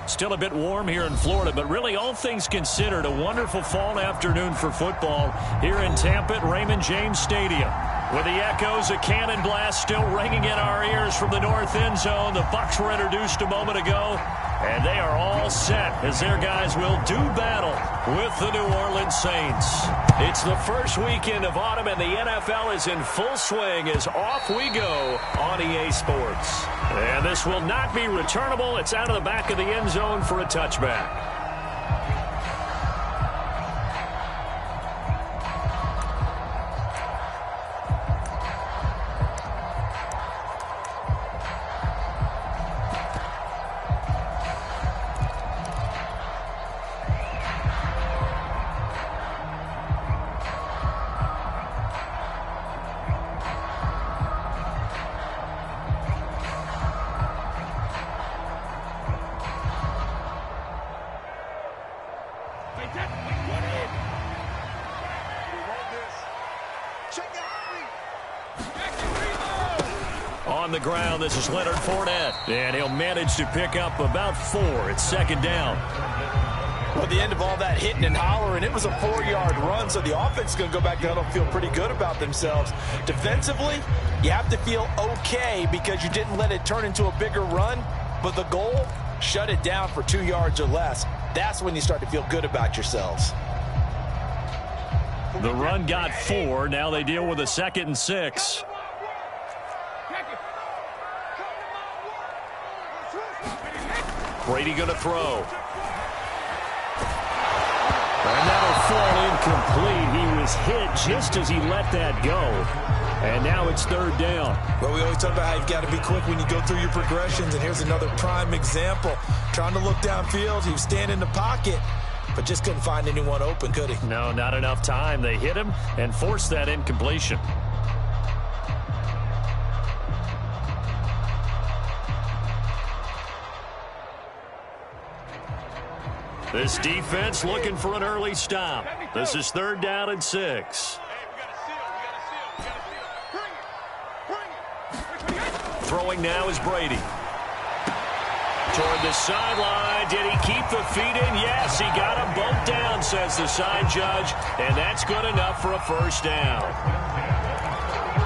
Still a bit warm here in Florida, but really all things considered, a wonderful fall afternoon for football here in Tampa at Raymond James Stadium. With the echoes of cannon blast still ringing in our ears from the north end zone, the Bucs were introduced a moment ago, and they are all set as their guys will do battle with the New Orleans Saints. It's the first weekend of autumn, and the NFL is in full swing as off we go on EA Sports. And this will not be returnable. It's out of the back of the end zone for a touchback. On the ground, this is Leonard Fournette, and he'll manage to pick up about 4. It's second down. Well, at the end of all that hitting and hollering, it was a 4-yard run, so the offense is going to go back down and feel pretty good about themselves. Defensively, you have to feel okay because you didn't let it turn into a bigger run, but the goal, shut it down for 2 yards or less. That's when you start to feel good about yourselves. The run got 4. Now they deal with a 2nd and 6. Brady going to throw. And that'll fall incomplete. He was hit just as he let that go. And now it's 3rd down. Well, we always talk about how you've got to be quick when you go through your progressions. And here's another prime example. Trying to look downfield. He was standing in the pocket, but just couldn't find anyone open, could he? No, not enough time. They hit him and forced that incompletion. This defense looking for an early stop. This is 3rd down and 6. Throwing now is Brady. Toward the sideline. Did he keep the feet in? Yes, he got them both down, says the side judge. And that's good enough for a 1st down.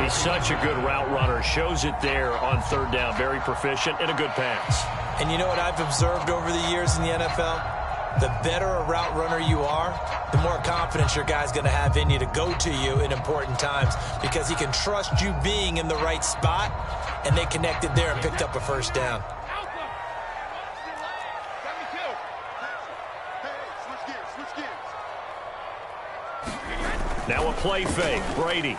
He's such a good route runner. Shows it there on 3rd down. Very proficient and a good pass. And you know what I've observed over the years in the NFL? The better a route runner you are, the more confidence your guy's going to have in you to go to you in important times because he can trust you being in the right spot, and they connected there and picked up a 1st down. Now a play fake. Brady.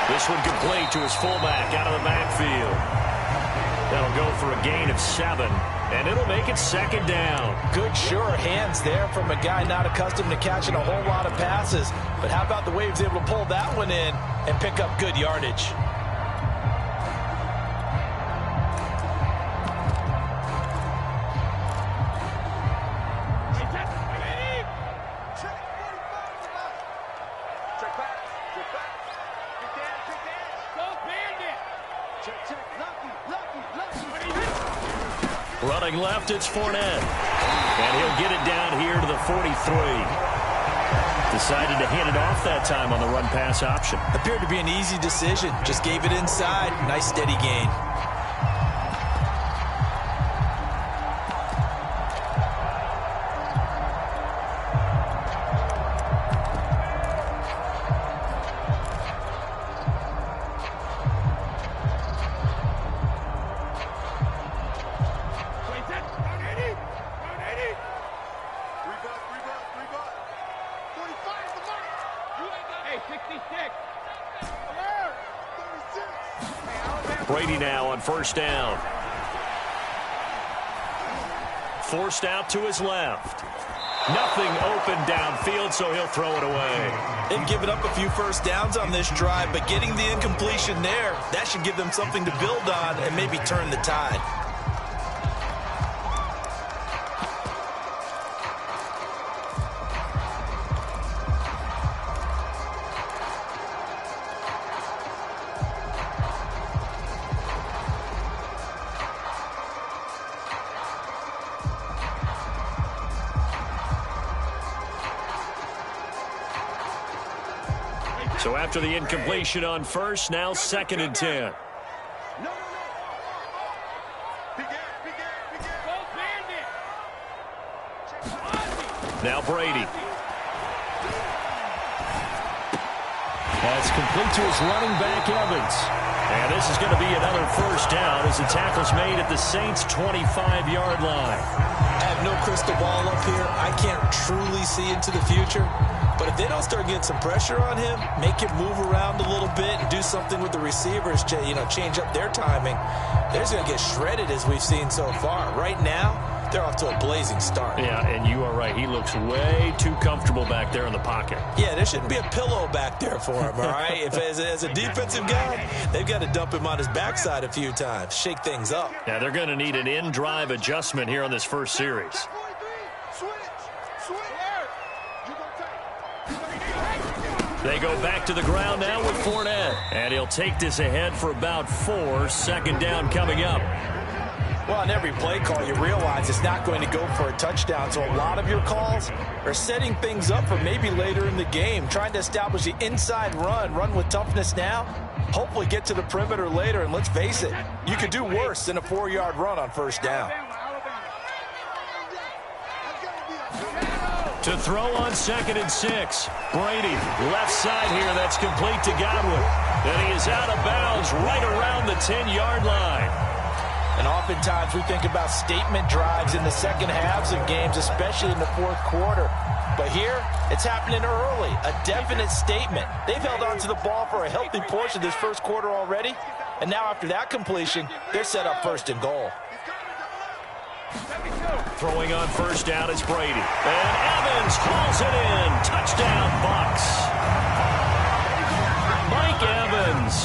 This one complete to his fullback out of the backfield. That'll go for a gain of 7, and it'll make it 2nd down. Good, sure hands there from a guy not accustomed to catching a whole lot of passes. But how about the way he was able to pull that one in and pick up good yardage? Running left, it's Fournette. And he'll get it down here to the 43. Decided to hand it off that time on the run-pass option. Appeared to be an easy decision. Just gave it inside. Nice steady gain. Brady now on 1st down. Forced out to his left. Nothing open downfield, so he'll throw it away. They've given up a few 1st downs on this drive, but getting the incompletion there, that should give them something to build on and maybe turn the tide. So after the incompletion on first, now 2nd and 10. Now Brady. That's complete to his running back, Evans. And this is going to be another first down as the tackle's made at the Saints' 25-yard line. I have no crystal ball up here. I can't truly see into the future. But if they don't start getting some pressure on him, make him move around a little bit and do something with the receivers, change up their timing, they're just going to get shredded as we've seen so far. Right now, they're off to a blazing start. Yeah, and you are right. He looks way too comfortable back there in the pocket. Yeah, there shouldn't be a pillow back there for him, all right? If as a defensive guy, they've got to dump him on his backside a few times, shake things up. Now, they're going to need an in-drive adjustment here on this first series. They go back to the ground now with Fournette. And he'll take this ahead for about 4. 2nd down coming up. Well, on every play call, you realize it's not going to go for a touchdown. So a lot of your calls are setting things up for maybe later in the game, trying to establish the inside run with toughness now, hopefully get to the perimeter later. And let's face it, you could do worse than a 4-yard run on first down. To throw on 2nd and 6. Brady, left side here. That's complete to Godwin. And he is out of bounds right around the 10-yard line. And oftentimes we think about statement drives in the second halves of games, especially in the fourth quarter. But here, it's happening early, a definite statement. They've held on to the ball for a healthy portion of this first quarter already. And now after that completion, they're set up 1st and goal. Throwing on first down is Brady. And Evans hauls it in. Touchdown, Bucs. Mike Evans,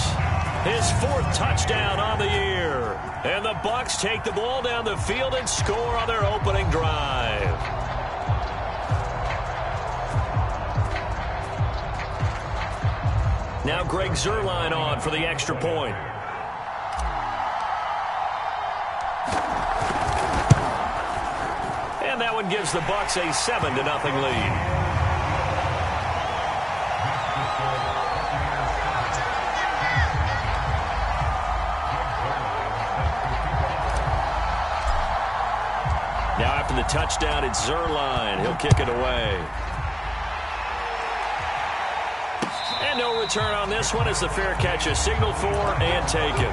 his 4th touchdown on the year. And the Bucs take the ball down the field and score on their opening drive. Now Greg Zuerlein on for the extra point. And that one gives the Bucs a 7-0 lead. Now after the touchdown, it's Zuerlein. He'll kick it away. And no return on this one as the fair catch is signaled for and taken.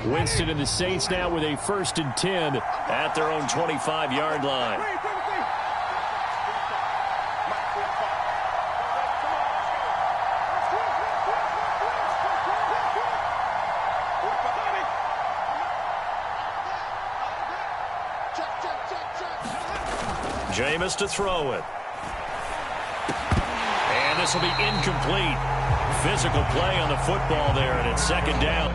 Winston and the Saints now with a 1st and 10 at their own 25-yard line. Jameis to throw it. And this will be incomplete. Physical play on the football there, and it's 2nd down.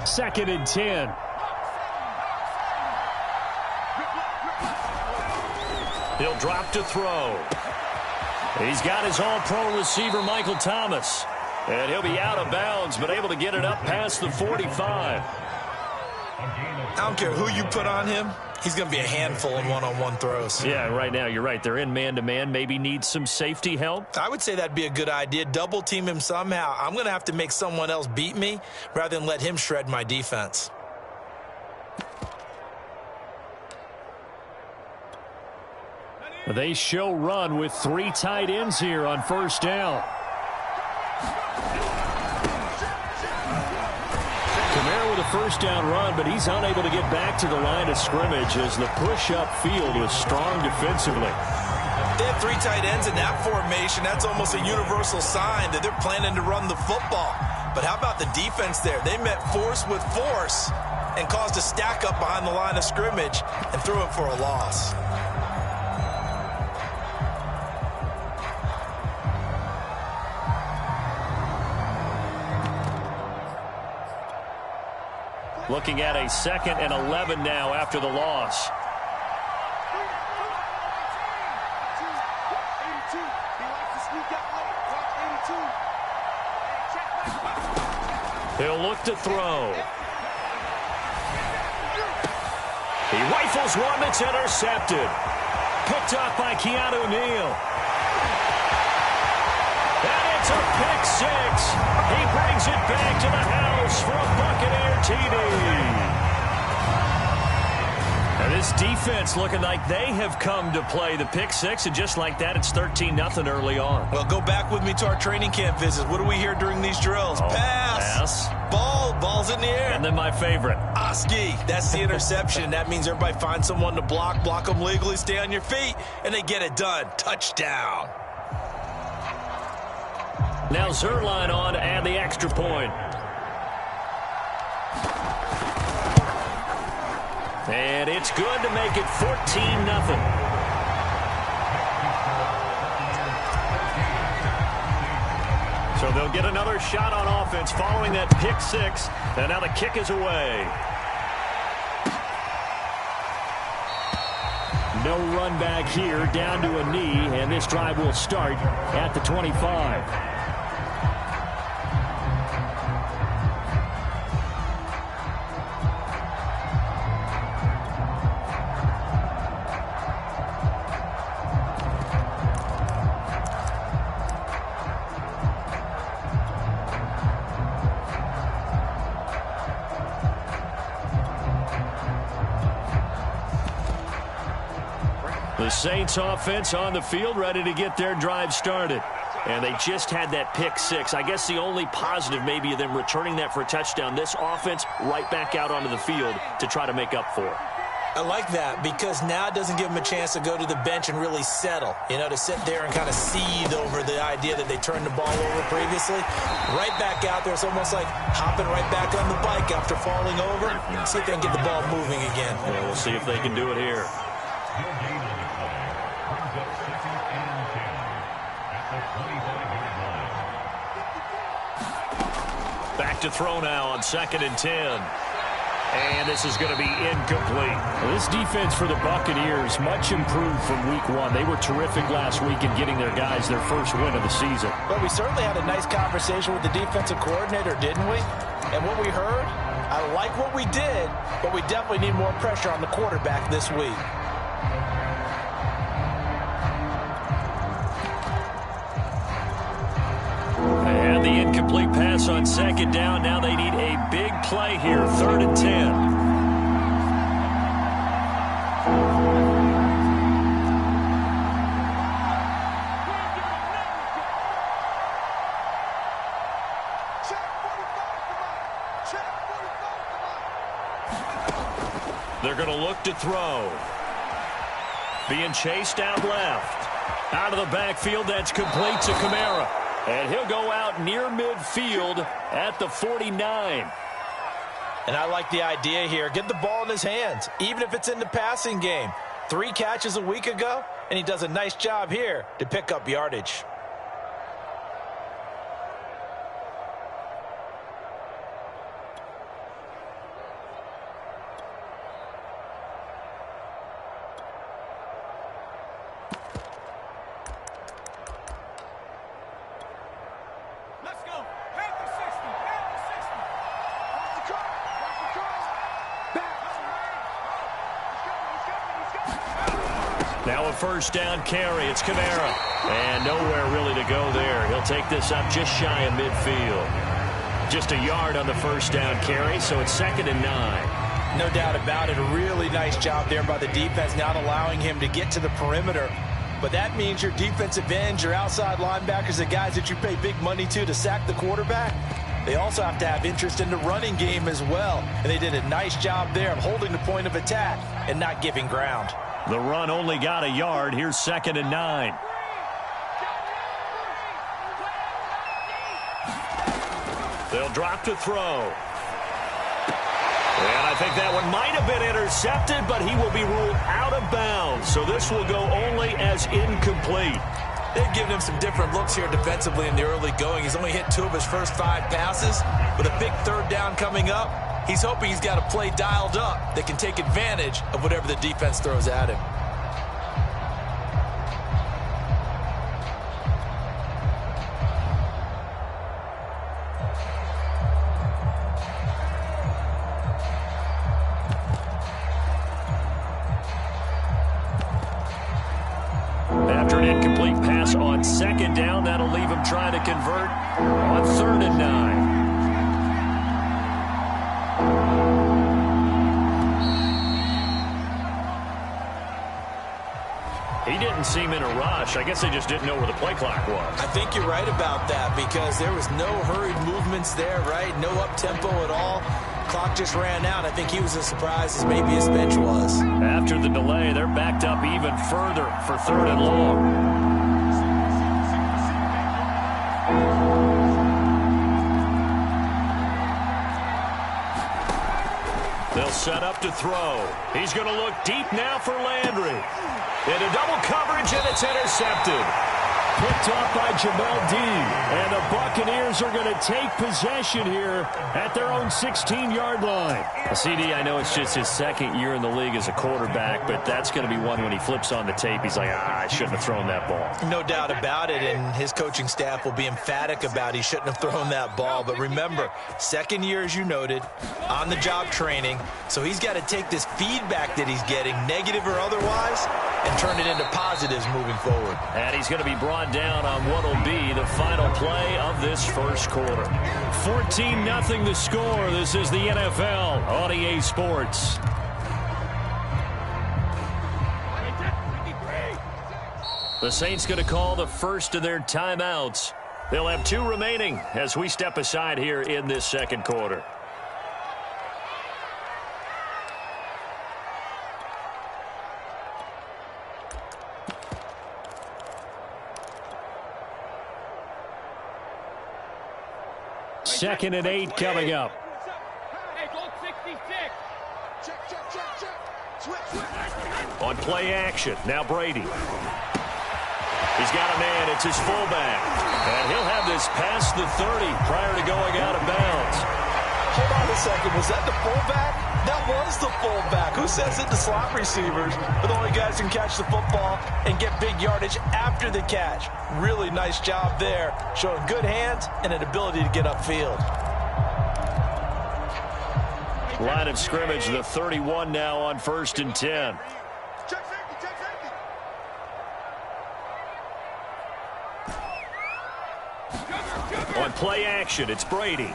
Second and 10. He'll drop to throw. He's got his all-pro receiver, Michael Thomas. And he'll be out of bounds, but able to get it up past the 45. I don't care who you put on him. He's going to be a handful in one-on-one throws. Yeah, right now, you're right. They're in man-to-man. Maybe needs some safety help. I would say that'd be a good idea. Double team him somehow. I'm going to have to make someone else beat me rather than let him shred my defense. They show run with 3 tight ends here on first down. Kamara with a first down run, but he's unable to get back to the line of scrimmage as the push upfield was strong defensively. They have 3 tight ends in that formation. That's almost a universal sign that they're planning to run the football. But how about the defense there? They met force with force and caused a stack up behind the line of scrimmage and threw it for a loss. Looking at a 2nd and 11 now after the loss. He'll look to throw. He rifles one that's intercepted. Picked off by Keanu Neal. And it's a pick 6. He brings it back to the house for a Buccaneer TD. And this defense looking like they have come to play the pick 6, and just like that, it's 13-0 early on. Well, go back with me to our training camp visits. What do we hear during these drills? Pass. Ball's in the air. And then my favorite. Oski. That's the interception. That means everybody finds someone to block them legally, stay on your feet, and they get it done. Touchdown. Now Zerline on to add the extra point. And it's good to make it 14-0. So they'll get another shot on offense following that pick 6. And now the kick is away. No run back here, down to a knee, and this drive will start at the 25. The Saints offense on the field, ready to get their drive started. And they just had that pick 6. I guess the only positive maybe of them returning that for a touchdown. This offense right back out onto the field to try to make up for it. I like that because now it doesn't give them a chance to go to the bench and really settle, to sit there and kind of seethe over the idea that they turned the ball over previously. Right back out there. It's almost like hopping right back on the bike after falling over. See if they can get the ball moving again. Yeah, we'll see if they can do it here. Back to throw now on 2nd and 10. And this is going to be incomplete. Well, this defense for the Buccaneers, much improved from week 1. They were terrific last week in getting their guys their first win of the season. But we certainly had a nice conversation with the defensive coordinator, didn't we? And what we heard, I like what we did, but we definitely need more pressure on the quarterback this week. And the incomplete pass on 2nd down. Now they need a big play here, 3rd and 10. They're going to look to throw. Being chased out left. Out of the backfield, that's complete to Kamara. And he'll go out near midfield at the 49. And I like the idea here. Get the ball in his hands, even if it's in the passing game. 3 catches a week ago, and he does a nice job here to pick up yardage. Now a first down carry. It's Kamara. And nowhere really to go there. He'll take this up just shy of midfield. Just a yard on the first down carry, so it's 2nd and 9. No doubt about it. A really nice job there by the defense, not allowing him to get to the perimeter But that means your defensive ends, your outside linebackers, the guys that you pay big money to sack the quarterback, they also have to have interest in the running game as well. And they did a nice job there of holding the point of attack and not giving ground. The run only got a yard. Here's 2nd and 9. They'll drop to throw. And I think that one might have been intercepted, but he will be ruled out of bounds. So this will go only as incomplete. They've given him some different looks here defensively in the early going. He's only hit 2 of his first 5 passes. With a big 3rd down coming up, he's hoping he's got a play dialed up that can take advantage of whatever the defense throws at him. After an incomplete pass on 2nd down, that'll leave him trying to convert on 3rd and 9. He didn't seem in a rush. I guess they just didn't know where the play clock was. I think you're right about that because there was no hurried movements there, right? No up-tempo at all. Clock just ran out. I think he was as surprised as maybe his bench was. After the delay, they're backed up even further for 3rd and long. They'll set up to throw. He's going to look deep now for Landry. Into double coverage, and it's intercepted. Picked off by Jamel D. And the Buccaneers are going to take possession here at their own 16-yard line. CD, I know it's just his 2nd year in the league as a quarterback, but that's going to be one when he flips on the tape, he's like, I shouldn't have thrown that ball. No doubt about it, and his coaching staff will be emphatic about he shouldn't have thrown that ball. But remember, 2nd year, as you noted, on-the-job training, so he's got to take this feedback that he's getting, negative or otherwise, and turn it into positives moving forward. And he's going to be brought down on what will be the final play of this first quarter. 14-0 the score. This is the NFL on EA Sports. The Saints going to call the first of their timeouts. They'll have 2 remaining as we step aside here in this second quarter. Second and 8 coming up. On play action, now Brady. He's got a man, it's his fullback. And he'll have this past the 30 prior to going out of bounds. Hold on a second, was that the fullback? That was the fullback. Who says it? The slot receivers are the only guys who can catch the football and get big yardage after the catch. Really nice job there, showing good hands and an ability to get upfield. Line of scrimmage, the 31 now on 1st and 10. On play action, it's Brady.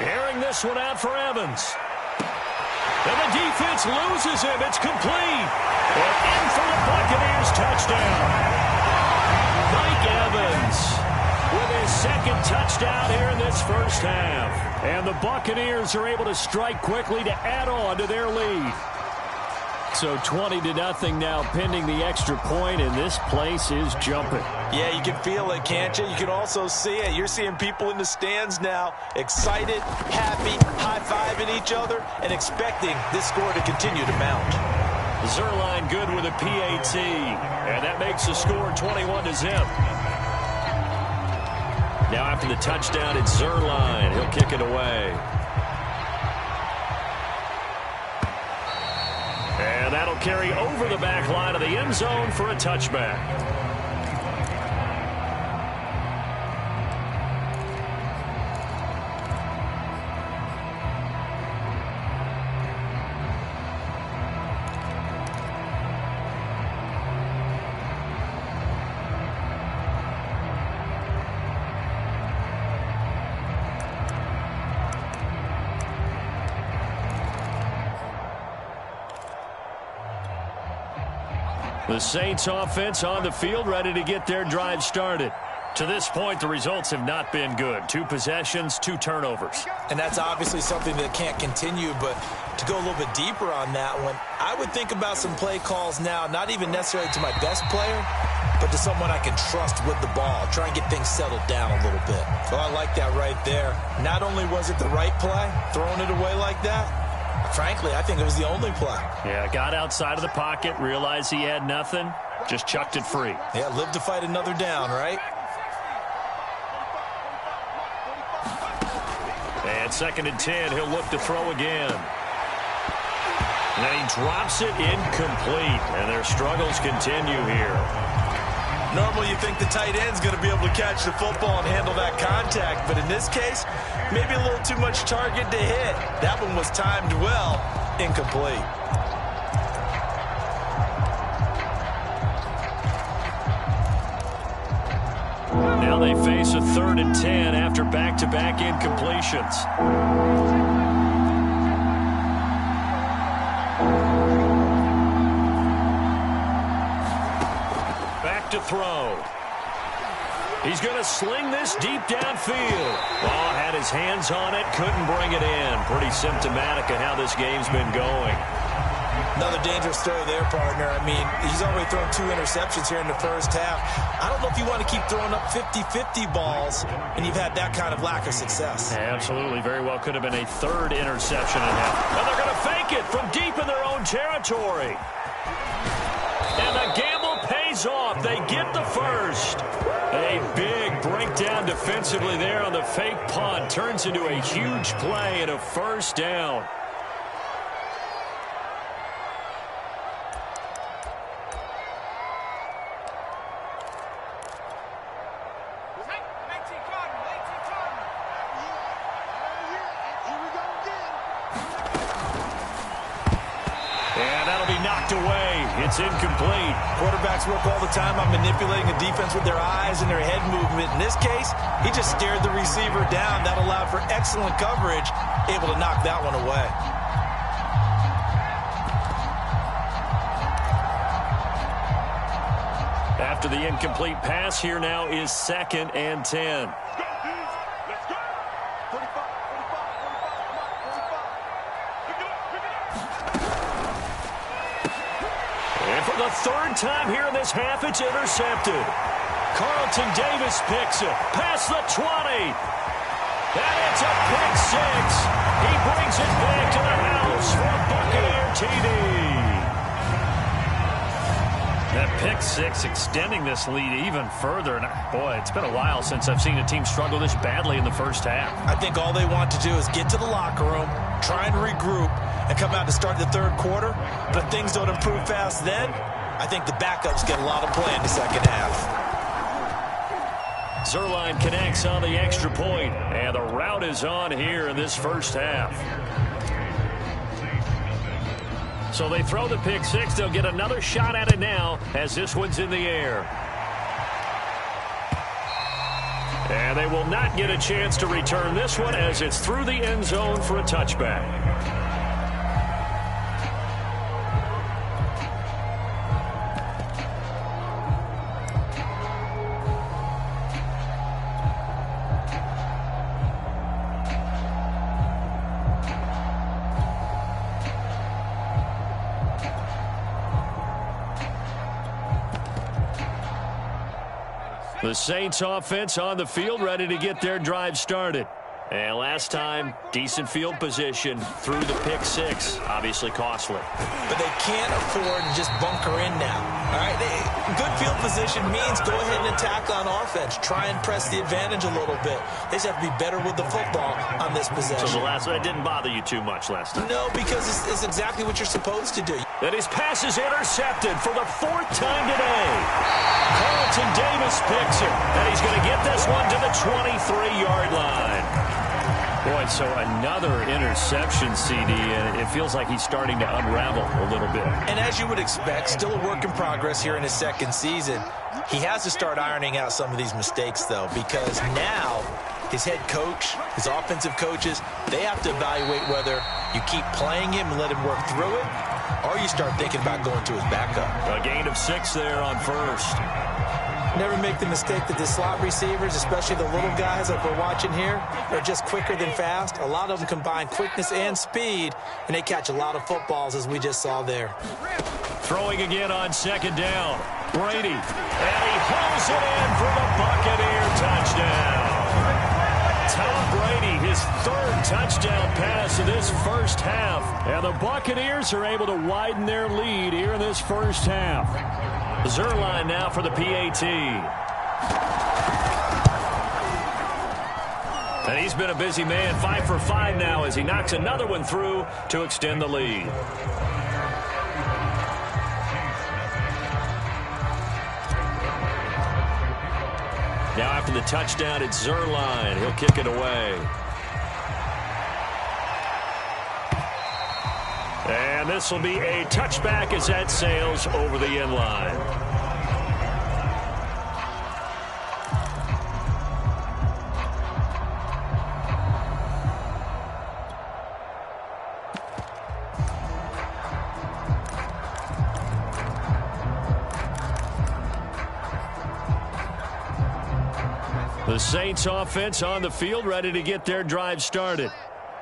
Airing this one out for Evans. And the defense loses him. It's complete. And in for the Buccaneers touchdown. Mike Evans with his 2nd touchdown here in this first half. And the Buccaneers are able to strike quickly to add on to their lead. So 20-0 now pending the extra point, and this place is jumping. Yeah, you can feel it, can't you? You can also see it. You're seeing people in the stands now excited, happy, high-fiving each other, and expecting this score to continue to mount. Zerline good with a PAT, and that makes the score 21-0. Now after the touchdown, it's Zerline. He'll kick it away. And that'll carry over the back line of the end zone for a touchback. The Saints offense on the field, ready to get their drive started. To this point, the results have not been good. 2 possessions, 2 turnovers. And that's obviously something that can't continue, but to go a little bit deeper on that one, I would think about some play calls now, not even necessarily to my best player, but to someone I can trust with the ball. Try and get things settled down a little bit. So I like that right there. Not only was it the right play, throwing it away like that, frankly, I think it was the only play. Yeah, got outside of the pocket, realized he had nothing, just chucked it free. Yeah, live to fight another down, right? And 2nd and 10, he'll look to throw again. And then he drops it incomplete, and their struggles continue here. Normally you think the tight end's going to be able to catch the football and handle that contact, but in this case, maybe a little too much target to hit. That one was timed well, incomplete. Now they face a 3rd and 10 after back-to-back incompletions. To throw. He's going to sling this deep downfield. Oh, had his hands on it, couldn't bring it in. Pretty symptomatic of how this game's been going. Another dangerous throw there, partner. I mean, he's already thrown 2 interceptions here in the first half. I don't know if you want to keep throwing up 50-50 balls, and you've had that kind of lack of success. Yeah, absolutely. Very well could have been a 3rd interception in that. And they're going to fake it from deep in their own territory. And the gamble pays off. They get the first. A big breakdown defensively there on the fake punt. Turns into a huge play and a 1st down. It's incomplete. Quarterbacks work all the time on manipulating a defense with their eyes and their head movement. In this case, he just stared the receiver down. That allowed for excellent coverage, able to knock that one away. After the incomplete pass, here now is 2nd and 10. For the 3rd time here in this half, it's intercepted. Carlton Davis picks it past the 20. And it's a pick 6. He brings it back to the house for a Buccaneer TD. That pick 6 extending this lead even further. And boy, it's been a while since I've seen a team struggle this badly in the first half. I think all they want to do is get to the locker room, try and regroup, and come out to start the 3rd quarter. But if things don't improve fast then, I think the backups get a lot of play in the 2nd half. Zerline connects on the extra point, and the route is on here in this first half. So they throw the pick 6. They'll get another shot at it now as this one's in the air. And they will not get a chance to return this one as it's through the end zone for a touchback. The Saints offense on the field, ready to get their drive started. And last time, decent field position through the pick 6. Obviously costly. But they can't afford to just bunker in now. All right, good field position means go ahead and attack on offense. Try and press the advantage a little bit. They just have to be better with the football on this possession. So the last one didn't bother you too much last time? No, because it's exactly what you're supposed to do. And his pass is intercepted for the 4th time today. Carlton Davis picks it, and he's going to get this one to the 23-yard line. Boy, so another interception, CD, and it feels like he's starting to unravel a little bit. And as you would expect, still a work in progress here in his 2nd season. He has to start ironing out some of these mistakes, though, because now his head coach, his offensive coaches, they have to evaluate whether you keep playing him and let him work through it, or you start thinking about going to his backup. A gain of 6 there on first. Never make the mistake that the slot receivers, especially the little guys like we're watching here, are just quicker than fast. A lot of them combine quickness and speed, and they catch a lot of footballs, as we just saw there. Throwing again on second down. Brady, and he pulls it in for the Buccaneer touchdown. Tom Brady, his 3rd touchdown pass of this first half. And the Buccaneers are able to widen their lead here in this first half. Zuerlein now for the PAT. And he's been a busy man, 5 for 5 now as he knocks another one through to extend the lead. Now after the touchdown, it's Zuerlein. He'll kick it away. And this will be a touchback as that sails over the end line. The Saints offense on the field, ready to get their drive started.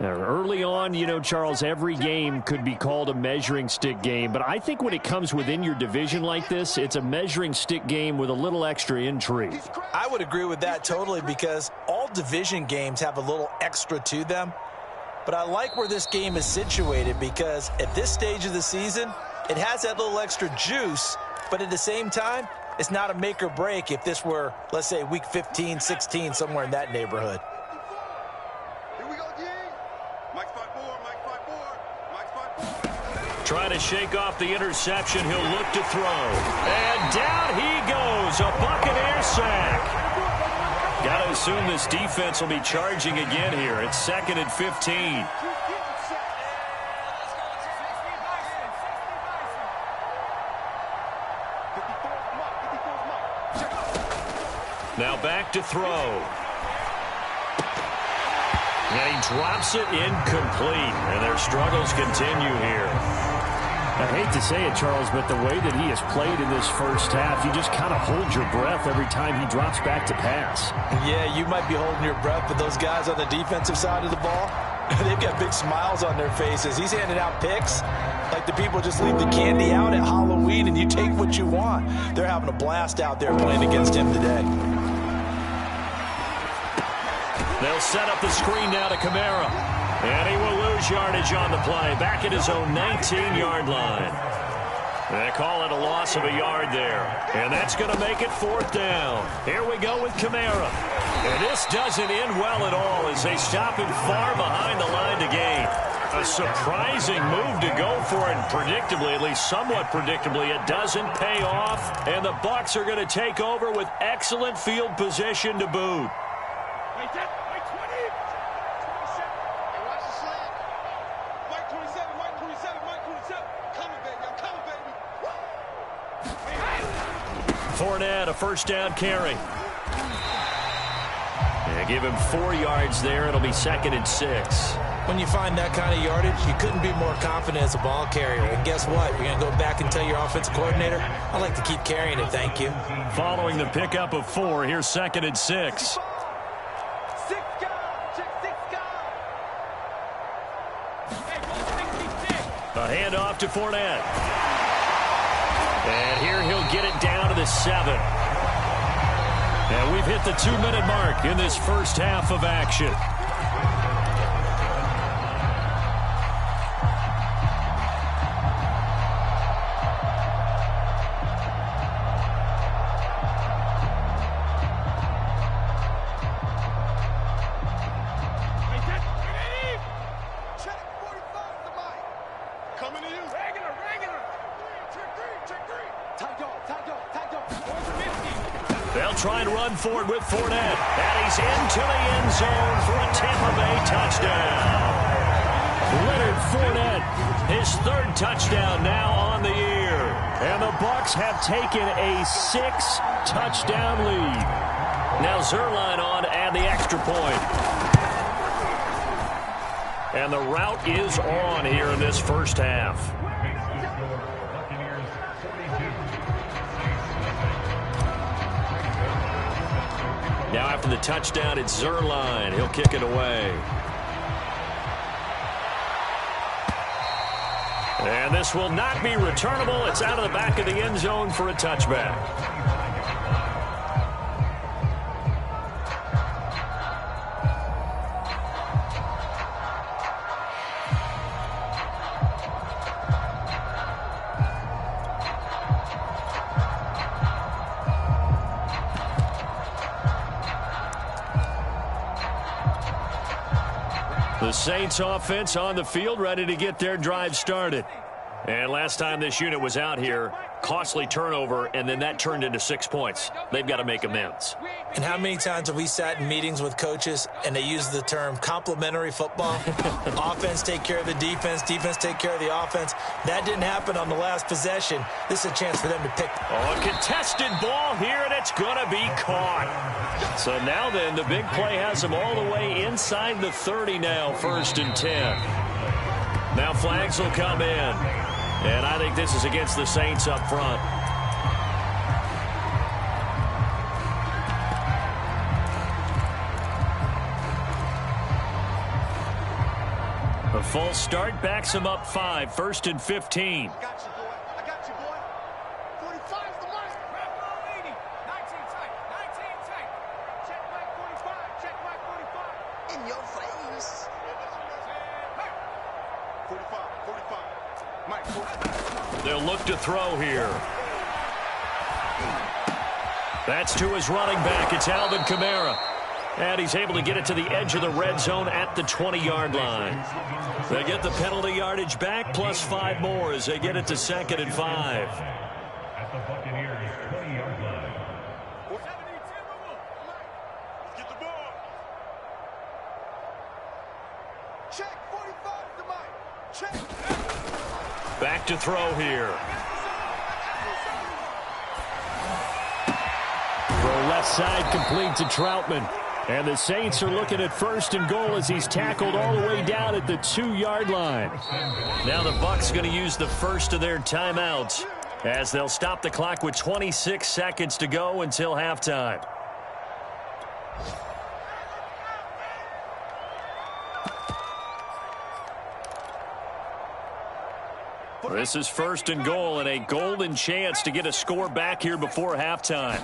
Now, early on, you know, Charles, every game could be called a measuring stick game. But I think when it comes within your division like this, it's a measuring stick game with a little extra intrigue. I would agree with that totally, because all division games have a little extra to them. But I like where this game is situated, because at this stage of the season, it has that little extra juice. But at the same time, it's not a make or break if this were, let's say, week 15, 16, somewhere in that neighborhood. Trying to shake off the interception. He'll look to throw. And down he goes. A Buccaneer sack. Got to assume this defense will be charging again here. It's 2nd and 15. Now back to throw. And he drops it incomplete. And their struggles continue here. I hate to say it, Charles, but the way that he has played in this first half, you just kind of hold your breath every time he drops back to pass. Yeah, you might be holding your breath, but those guys on the defensive side of the ball, they've got big smiles on their faces. He's handing out picks like the people just leave the candy out at Halloween and you take what you want. They're having a blast out there playing against him today. They'll set up the screen now to Kamara. And he will lose yardage on the play. Back at his own 19-yard line. They call it a loss of a yard there. And that's going to make it 4th down. Here we go with Kamara. And this doesn't end well at all as they stop him far behind the line to gain. A surprising move to go for it. Predictably, at least somewhat predictably, it doesn't pay off. And the Bucs are going to take over with excellent field position to boot. Fournette, a first down carry. Yeah, give him 4 yards there. It'll be 2nd and 6. When you find that kind of yardage, you couldn't be more confident as a ball carrier. And guess what? You're going to go back and tell your offensive coordinator, I'd like to keep carrying it, thank you. Following the pickup of 4, here's 2nd and 6. A handoff to Fournette. And here he'll get it down to the 7. And we've hit the 2-minute mark in this first half of action. They'll try and run forward with Fournette. And he's into the end zone for a Tampa Bay touchdown. Leonard Fournette, his 3rd touchdown now on the year. And the Bucs have taken a 6-touchdown lead. Now Zuerlein on and the extra point. And the rout is on here in this first half. Now after the touchdown, it's Zerline. He'll kick it away. And this will not be returnable. It's out of the back of the end zone for a touchback. The Saints offense on the field, ready to get their drive started. And last time this unit was out here, costly turnover, and then that turned into 6 points. They've got to make amends. And how many times have we sat in meetings with coaches and they use the term complementary football? Offense take care of the defense, defense take care of the offense. That didn't happen on the last possession. This is a chance for them to pick. Oh, a contested ball here, and it's going to be caught. So now then, the big play has them all the way inside the 30 now, 1st and 10. Now flags will come in. And I think this is against the Saints up front. A false start backs him up 5, 1st and 15. I got you, boy. I got you, boy. 45 is the mark. 19 tight. 19 tight. Check back 45. Check back 45. In your face. 45. Mike, 45. They'll look to throw here. That's to his running back. It's Alvin Kamara. And he's able to get it to the edge of the red zone at the 20-yard line. They get the penalty yardage back, plus 5 more as they get it to 2nd and 5. At the Buccaneers' 20-yard line. Let's get the ball. Check 45 to Mike. Check. Back to throw here. Throw left side complete to Troutman. And the Saints are looking at 1st and goal as he's tackled all the way down at the 2-yard line. Now the Bucs going to use the first of their timeouts as they'll stop the clock with 26 seconds to go until halftime. This is 1st and goal and a golden chance to get a score back here before halftime.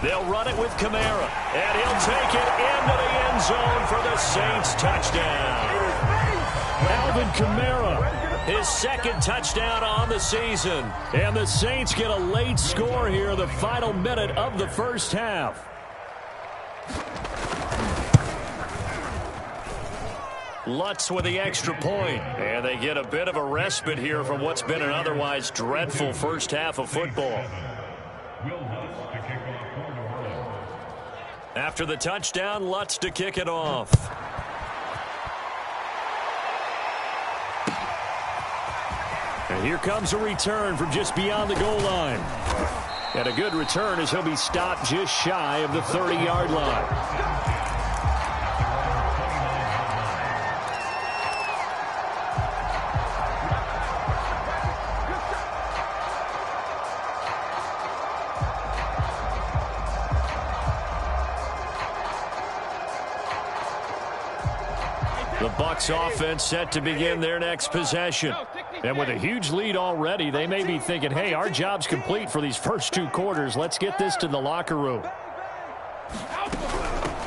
They'll run it with Kamara, and he'll take it into the end zone for the Saints touchdown. Alvin Kamara, his 2nd touchdown on the season. And the Saints get a late score here, the final minute of the first half. Lutz with the extra point, and they get a bit of a respite here from what's been an otherwise dreadful first half of football. After the touchdown, Lutz to kick it off. And here comes a return from just beyond the goal line. And a good return as he'll be stopped just shy of the 30-yard line. The Bucs offense set to begin their next possession. And with a huge lead already, they may be thinking, hey, our job's complete for these first 2 quarters. Let's get this to the locker room.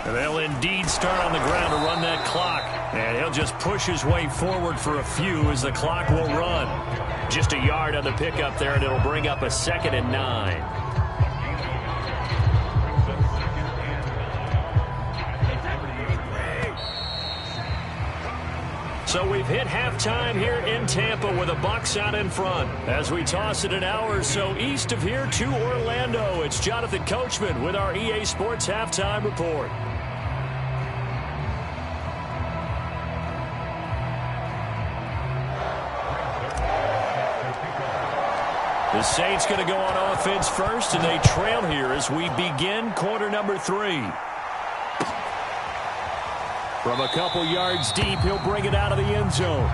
And they'll indeed start on the ground to run that clock. And he'll just push his way forward for a few as the clock will run. Just a yard on the pickup there, and it'll bring up a 2nd and 9. So we've hit halftime here in Tampa with the Bucs out in front. As we toss it an hour or so east of here to Orlando, it's Jonathan Coachman with our EA Sports Halftime Report. The Saints going to go on offense first, and they trail here as we begin quarter number 3. From a couple yards deep, he'll bring it out of the end zone.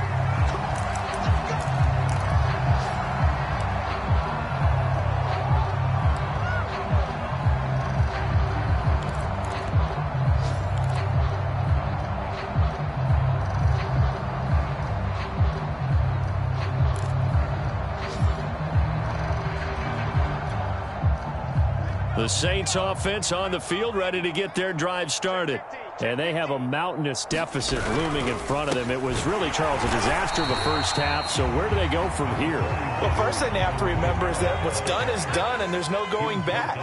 The Saints offense on the field, ready to get their drive started. And they have a mountainous deficit looming in front of them. It was really, Charles, a disaster the first half. So where do they go from here? Well, first thing they have to remember is that what's done is done, and there's no going back.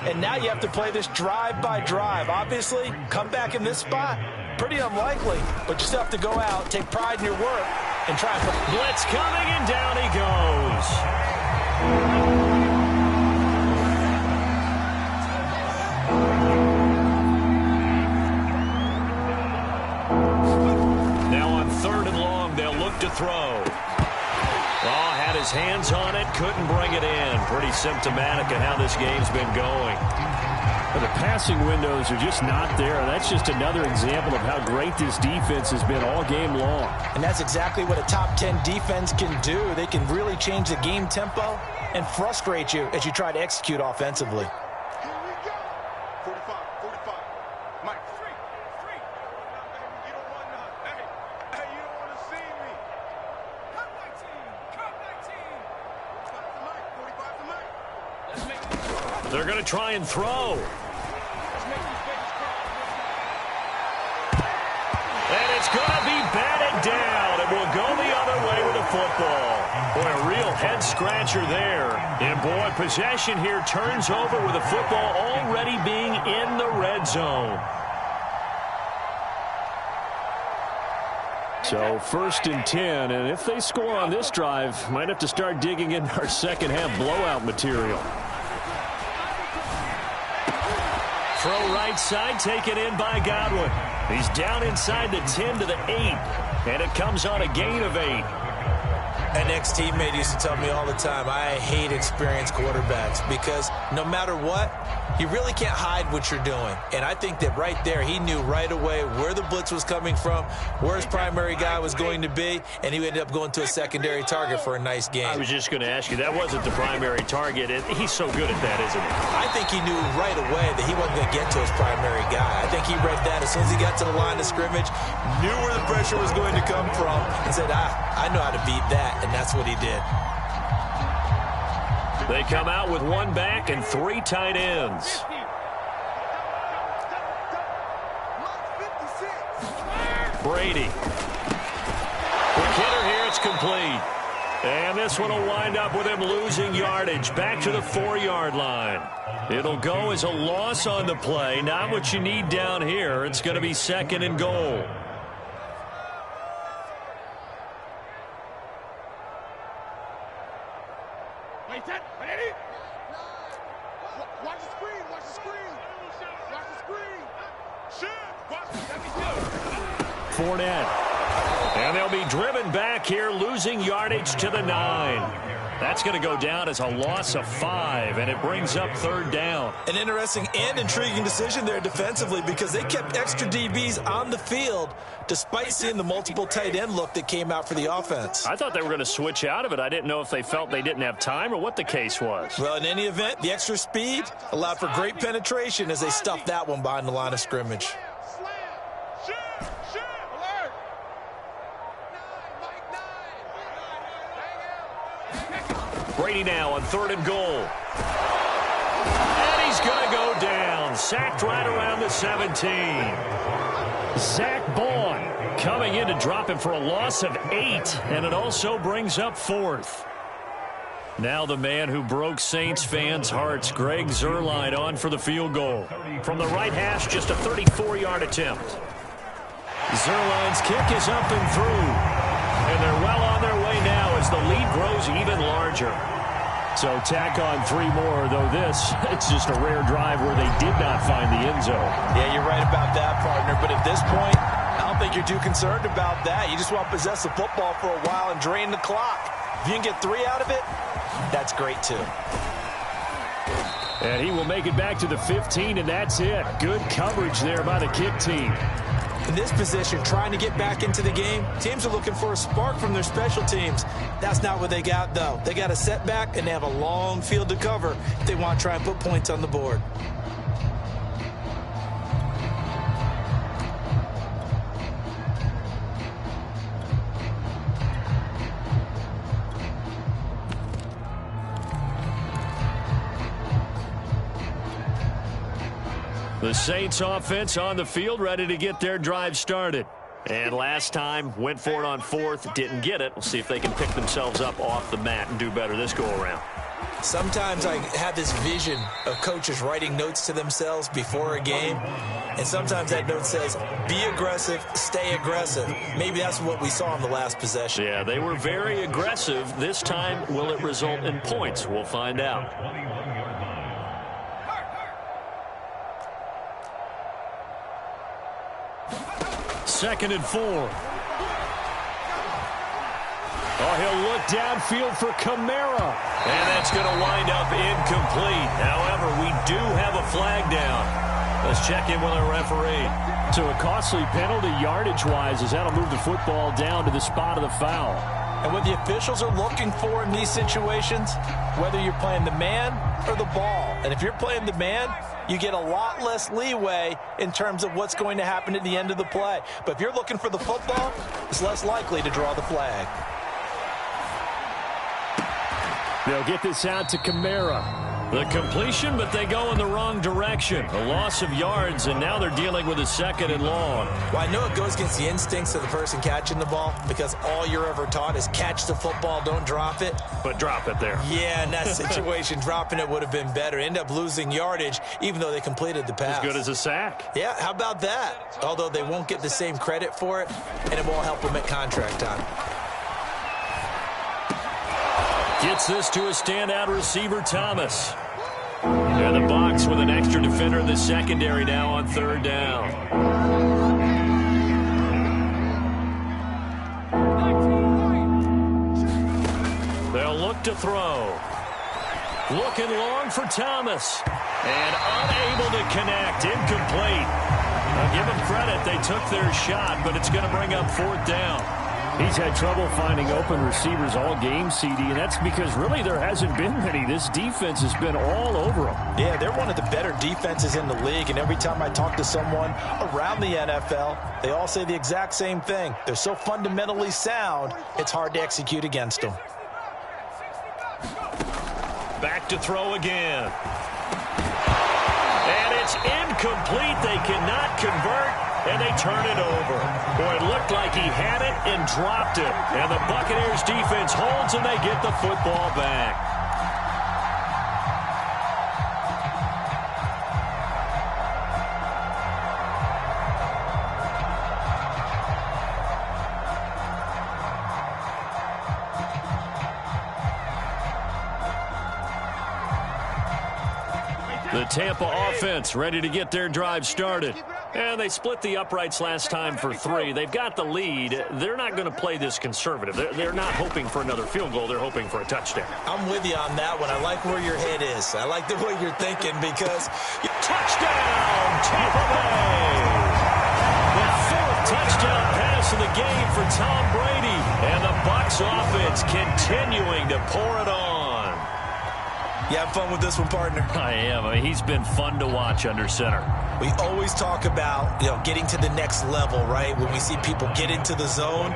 And now you have to play this drive by drive. Obviously, come back in this spot, pretty unlikely. But you still have to go out, take pride in your work, and try and put... Blitz coming, and down he goes. To throw. Had his hands on it, couldn't bring it in. Pretty symptomatic of how this game's been going. But the passing windows are just not there. That's just another example of how great this defense has been all game long. And that's exactly what a top 10 defense can do. They can really change the game tempo and frustrate you as you try to execute offensively. Here we go. 45, 45. Mike, three. You don't want none. Hey, you don't want to see me. Cut 19. 45 to Mike. 45 to Mike. Let's make it. They're going to try and throw. Let's make these babies cry. And it's going to be batted down. It will go the other way with the football. Boy, a real head-scratcher there. And, boy, possession here turns over with the football already being in the red zone. So, 1st and 10, and if they score on this drive, might have to start digging in our second-half blowout material. Throw right side, taken in by Godwin. He's down inside the 10 to the 8, and it comes on a gain of 8. An ex-teammate used to tell me all the time, I hate experienced quarterbacks because no matter what, you really can't hide what you're doing. And I think that right there, he knew right away where the blitz was coming from, where his primary guy was going to be, and he ended up going to a secondary target for a nice game. I was just going to ask you, that wasn't the primary target. He's so good at that, isn't he? I think he knew right away that he wasn't going to get to his primary guy. I think he read that as soon as he got to the line of scrimmage, knew where the pressure was going to come from, and said, I know how to beat that, and that's what he did. They come out with one back and 3 tight ends. Brady. Quick hitter here, it's complete. And this one will wind up with him losing yardage back to the 4-yard line. It'll go as a loss on the play. Not what you need down here. It's going to be 2nd and goal. Watch the screen. Fournette. And they'll be driven back here, losing yardage to the 9. That's going to go down as a loss of 5, and it brings up 3rd down. An interesting and intriguing decision there defensively because they kept extra DBs on the field despite seeing the multiple tight end look that came out for the offense. I thought they were going to switch out of it. I didn't know if they felt they didn't have time or what the case was. Well, in any event, the extra speed allowed for great penetration as they stuffed that one behind the line of scrimmage. Brady now on 3rd and goal. And he's going to go down. Sacked right around the 17. Zach Boyd coming in to drop him for a loss of 8. And it also brings up 4th. Now the man who broke Saints fans' hearts, Greg Zuerlein, on for the field goal. From the right hash, just a 34-yard attempt. Zuerlein's kick is up and through. And they're well on their way now as the lead grows even larger. So tack on 3 more, though this, it's just a rare drive where they did not find the end zone. Yeah, you're right about that, partner. But at this point, I don't think you're too concerned about that. You just want to possess the football for a while and drain the clock. If you can get 3 out of it, that's great, too. And he will make it back to the 15, and that's it. Good coverage there by the kick team. In this position, trying to get back into the game, teams are looking for a spark from their special teams. That's not what they got, though. They got a setback, and they have a long field to cover if they want to try and put points on the board. The Saints offense on the field, ready to get their drive started. And last time, went for it on fourth, didn't get it. We'll see if they can pick themselves up off the mat and do better this go-around. Sometimes I have this vision of coaches writing notes to themselves before a game, and sometimes that note says, be aggressive, stay aggressive. Maybe that's what we saw in the last possession. Yeah, they were very aggressive. This time, will it result in points? We'll find out. 21-yard line. Second and 4. Oh, he'll look downfield for Kamara. And that's going to wind up incomplete. However, we do have a flag down. Let's check in with our referee. So a costly penalty yardage-wise as that'll move the football down to the spot of the foul. And what the officials are looking for in these situations, whether you're playing the man or the ball. And if you're playing the man, you get a lot less leeway in terms of what's going to happen at the end of the play. But if you're looking for the football, it's less likely to draw the flag. They'll get this out to Kamara. The completion, but they go in the wrong direction. A loss of yards, and now they're dealing with a second and long. Well, I know it goes against the instincts of the person catching the ball because all you're ever taught is catch the football, don't drop it. But drop it there. Yeah, in that situation, dropping it would have been better. End up losing yardage, even though they completed the pass. As good as a sack. Yeah, how about that? Although they won't get the same credit for it, and it won't help them at contract time. Gets this to a standout receiver, Thomas. And the box with an extra defender in the secondary now on third down. They'll look to throw. Looking long for Thomas. And unable to connect. Incomplete. I'll give them credit. They took their shot, but it's going to bring up fourth down. He's had trouble finding open receivers all game, CD, and that's because really there hasn't been many. This defense has been all over them. Yeah, they're one of the better defenses in the league, and every time I talk to someone around the NFL, they all say the exact same thing. They're so fundamentally sound, it's hard to execute against them. Back to throw again. And it's incomplete. They cannot convert, and they turn it over. Boy, it looked like he had it and dropped it. And the Buccaneers defense holds, and they get the football back. The Tampa offense ready to get their drive started. And they split the uprights last time for 3. They've got the lead. They're not going to play this conservative. They're not hoping for another field goal. They're hoping for a touchdown. I'm with you on that one. I like where your head is. I like the way you're thinking because touchdown, Tampa Bay. The 4th touchdown pass of the game for Tom Brady. And the Bucs offense continuing to pour it on. You have fun with this one, partner? I am. I mean, he's been fun to watch under center. We always talk about, getting to the next level, right? When we see people get into the zone,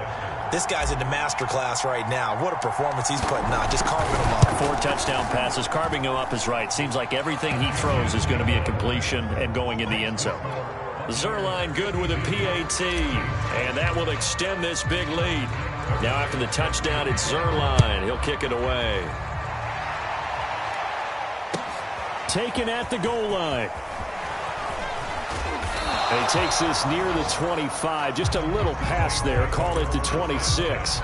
this guy's in the master class right now. What a performance he's putting on, just carving them up. 4 touchdown passes. Carving him up is right. Seems like everything he throws is going to be a completion and going in the end zone. Zerline good with a PAT, and that will extend this big lead. Now after the touchdown, it's Zerline. He'll kick it away. Taken at the goal line. And he takes this near the 25. Just a little pass there. Call it the 26.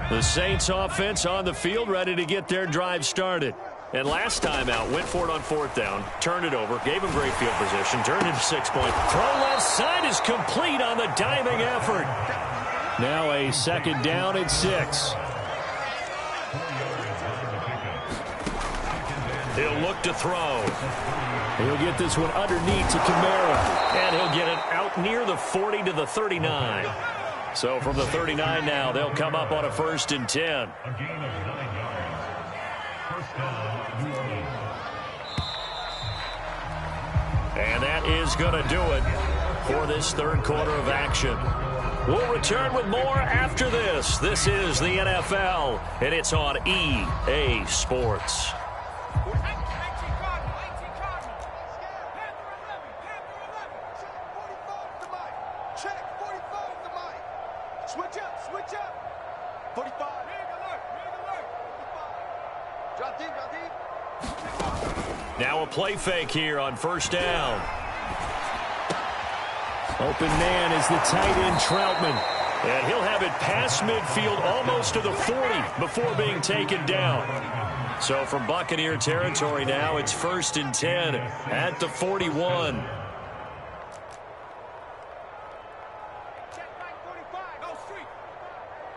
The Saints offense on the field, ready to get their drive started. And last time out, went for it on 4th down, turned it over, gave him great field position, turned into 6-point. Throw left side is complete on the diving effort. Now a 2nd down and 6. He'll look to throw. He'll get this one underneath to Kamara. And he'll get it out near the 40 to the 39. So from the 39 now, they'll come up on a 1st and 10. A gain of 9 yards. First down, New Orleans. And that is going to do it for this 3rd quarter of action. We'll return with more after this. This is the NFL, and it's on EA Sports. Switch up. 45. Drop deep. Now a play fake here on 1st down. Open man is the tight end Troutman. And he'll have it past midfield almost to the 40 before being taken down. So from Buccaneer territory now, it's 1st and 10 at the 41.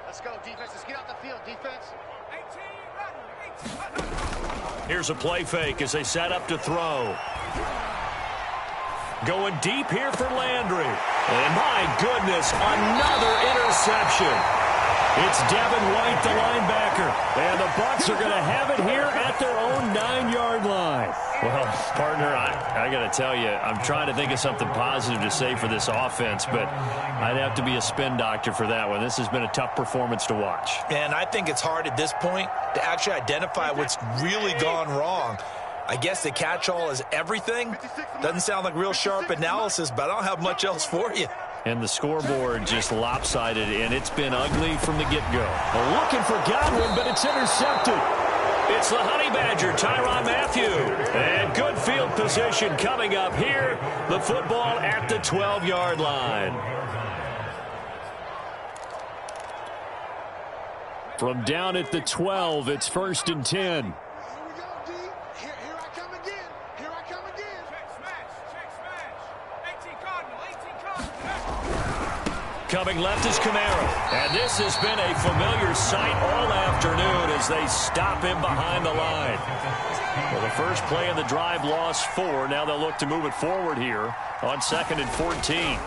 Let's go, defense. Let's get out the field, defense. Here's a play fake as they set up to throw. Going deep here for Landry. And my goodness, another interception. It's Devin White, the linebacker. And the Bucs are going to have it here at their own 9-yard line. Well, partner, I got to tell you, I'm trying to think of something positive to say for this offense, but I'd have to be a spin doctor for that one. This has been a tough performance to watch. And I think it's hard at this point to actually identify what's really gone wrong. I guess the catch-all is everything. Doesn't sound like real sharp analysis, but I don't have much else for you. And the scoreboard just lopsided, and it's been ugly from the get-go. Looking for Godwin, but it's intercepted. It's the Honey Badger, Tyrann Mathieu. And good field position coming up here. The football at the 12-yard line. From down at the 12, it's 1st and 10. Coming left is Kamara. And this has been a familiar sight all afternoon as they stop him behind the line. Well, the first play of the drive lost 4. Now they'll look to move it forward here on 2nd and 14.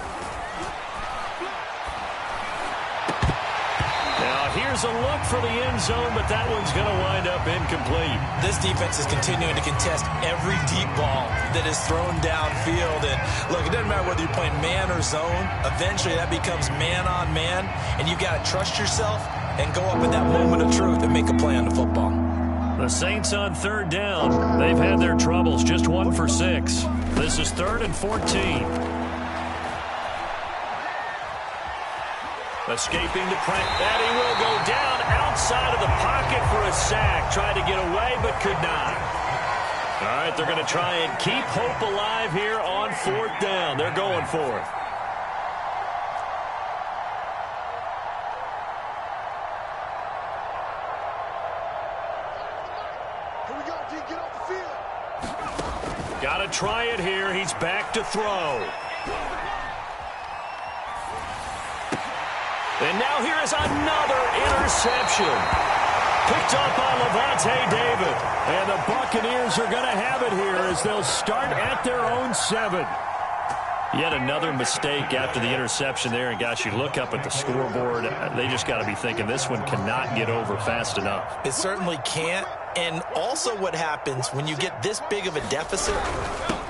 Now here's a look for the end zone, but that one's going to wind up incomplete. This defense is continuing to contest every deep ball that is thrown downfield. And look, it doesn't matter whether you're playing man or zone. Eventually that becomes man on man, and you've got to trust yourself and go up in that moment of truth and make a play on the football. The Saints on 3rd down. They've had their troubles, just 1 for 6. This is 3rd and 14. Escaping the press, and he will go down outside of the pocket for a sack. Tried to get away, but could not. All right, they're going to try and keep hope alive here on 4th down. They're going for it. Here we go, D. Get off the field. Got to try it here. He's back to throw. And now here is another interception. Picked up by Levante David. And the Buccaneers are going to have it here as they'll start at their own 7. Yet another mistake after the interception there. And, gosh, you look up at the scoreboard. They just got to be thinking this one cannot get over fast enough. It certainly can't. And also what happens when you get this big of a deficit,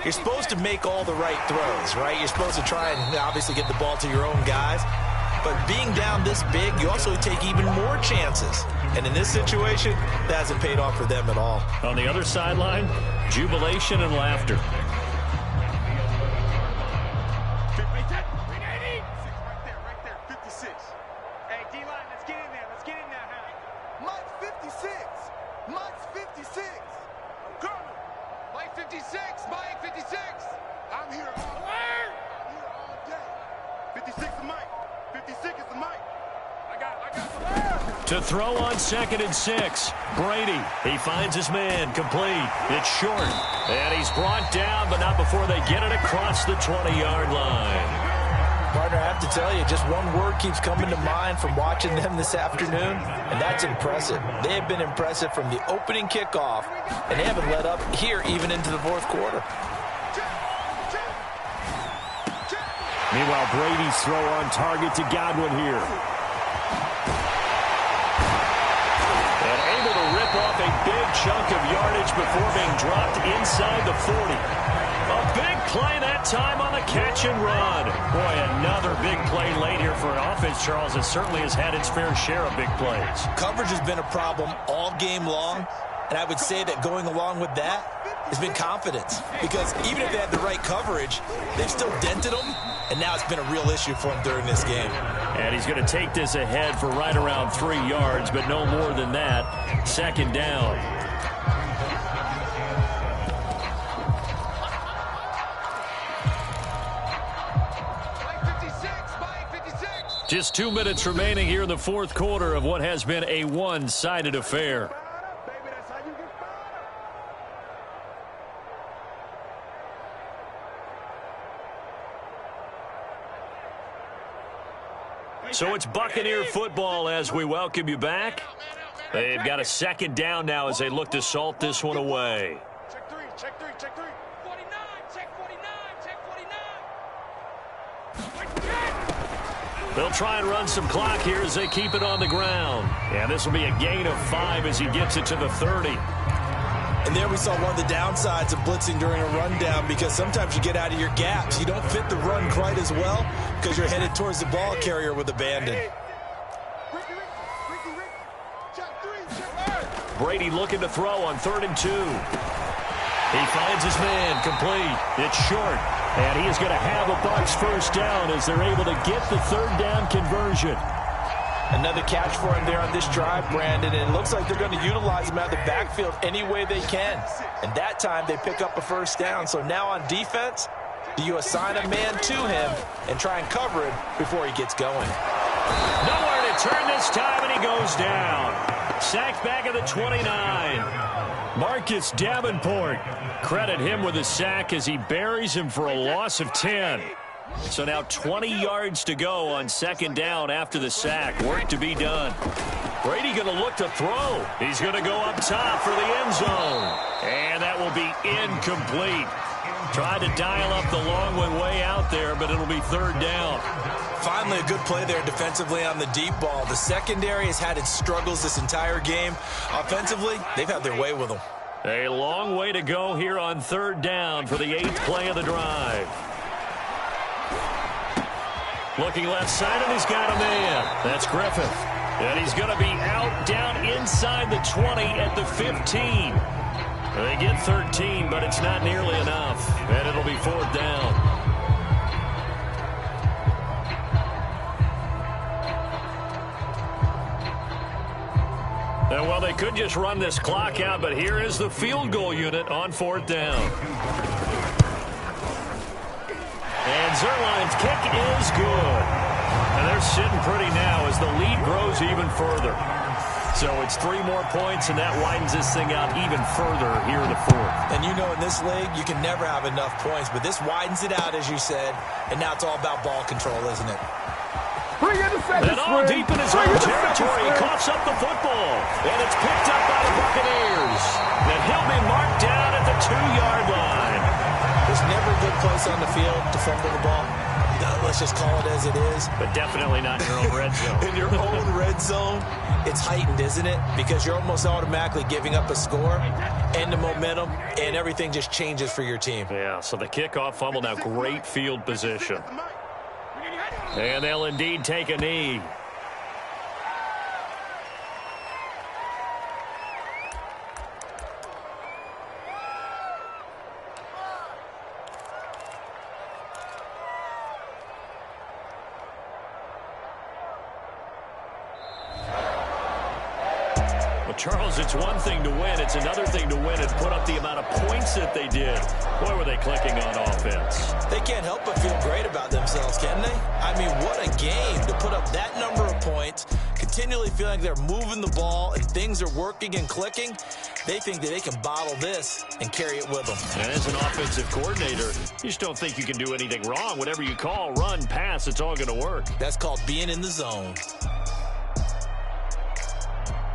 you're supposed to make all the right throws, right? You're supposed to try and obviously get the ball to your own guys. But being down this big, you also take even more chances. And in this situation, that hasn't paid off for them at all. On the other sideline, jubilation and laughter. Right there, 56. Hey, D-line, let's get in there. Let's get in there, huh? Mike's 56. Mike's 56. I'm coming. Mike 56. Mike 56. I'm here all day. I'm here all day. 56 is Mike. 56 is the Mike. I got To throw on 2nd and 6. Brady, he finds his man, complete. It's short. And he's brought down, but not before they get it across the 20-yard line. Partner, I have to tell you, just one word keeps coming to mind from watching them this afternoon, and that's impressive. They have been impressive from the opening kickoff, and they haven't let up here even into the fourth quarter. Meanwhile, Brady's throw on target to Godwin here. And able to rip off a big chunk of yardage before being dropped inside the 40. A big play that time on the catch and run. Boy, another big play late here for an offense, Charles. It certainly has had its fair share of big plays. Coverage has been a problem all game long, and I would say that going along with that has been confidence. Because even if they had the right coverage, they've still dented them, and now it's been a real issue for them during this game. And he's going to take this ahead for right around 3 yards, but no more than that. 2nd down. Just 2 minutes remaining here in the fourth quarter of what has been a one-sided affair. So it's Buccaneer football as we welcome you back. They've got a 2nd down now as they look to salt this one away. Check three, check three, check three. 49, check 49, check 49. They'll try and run some clock here as they keep it on the ground. And this will be a gain of 5 as he gets it to the 30. And there we saw one of the downsides of blitzing during a rundown, because sometimes you get out of your gaps. You don't fit the run quite as well because you're headed towards the ball carrier with abandon. Brady looking to throw on 3rd and 2. He finds his man, complete. It's short. And he is going to have a Bucs first down as they're able to get the 3rd down conversion. Another catch for him there on this drive, Brandon, and it looks like they're going to utilize him out of the backfield any way they can. And that time they pick up a first down. So now on defense, do you assign a man to him and try and cover it before he gets going? Nowhere to turn this time, and he goes down. Sacked back at the 29. Marcus Davenport. Credit him with a sack as he buries him for a loss of 10. So now 20 yards to go on 2nd down after the sack. Work to be done. Brady going to look to throw. He's going to go up top for the end zone. And that will be incomplete. Tried to dial up the long one way out there, but it'll be 3rd down. Finally, a good play there defensively on the deep ball. The secondary has had its struggles this entire game. Offensively, they've had their way with them. A long way to go here on 3rd down for the 8th play of the drive. Looking left side, and he's got a man. That's Griffith. And he's going to be out down inside the 20 at the 15. They get 13, but it's not nearly enough. And it'll be 4th down. And well, they could just run this clock out, but here is the field goal unit on 4th down. And Zerline's kick is good. And they're sitting pretty now as the lead grows even further. So it's 3 more points, and that widens this thing out even further here in the 4th. And you know in this league, you can never have enough points, but this widens it out, as you said, and now it's all about ball control, isn't it? And all deep in his own territory, he coughs up the football. And it's picked up by the Buccaneers. And he'll be marked down at the 2-yard line. There's never a good place on the field to fumble the ball. Let's just call it as it is. But definitely not in your own red zone. In your own red zone, it's heightened, isn't it? Because you're almost automatically giving up a score and the momentum, and everything just changes for your team. Yeah, so the kickoff fumble, now great field position. And they'll indeed take a knee. Charles, it's one thing to win. It's another thing to win and put up the amount of points that they did. Boy, were they clicking on offense. They can't help but feel great about themselves, can they? I mean, what a game to put up that number of points, continually feeling they're moving the ball and things are working and clicking, they think that they can bottle this and carry it with them. And as an offensive coordinator, you just don't think you can do anything wrong. Whatever you call, run, pass, it's all going to work. That's called being in the zone.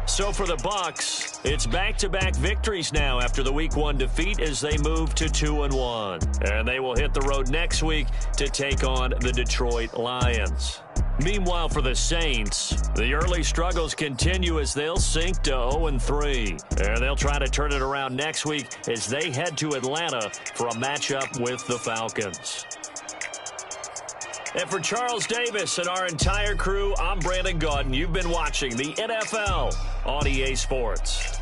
So for the Bucs, it's back-to-back victories now after the Week 1 defeat as they move to 2-1. And they will hit the road next week to take on the Detroit Lions. Meanwhile, for the Saints, the early struggles continue as they'll sink to 0-3. And they'll try to turn it around next week as they head to Atlanta for a matchup with the Falcons. And for Charles Davis and our entire crew, I'm Brandon Gaudin. You've been watching the NFL on EA Sports.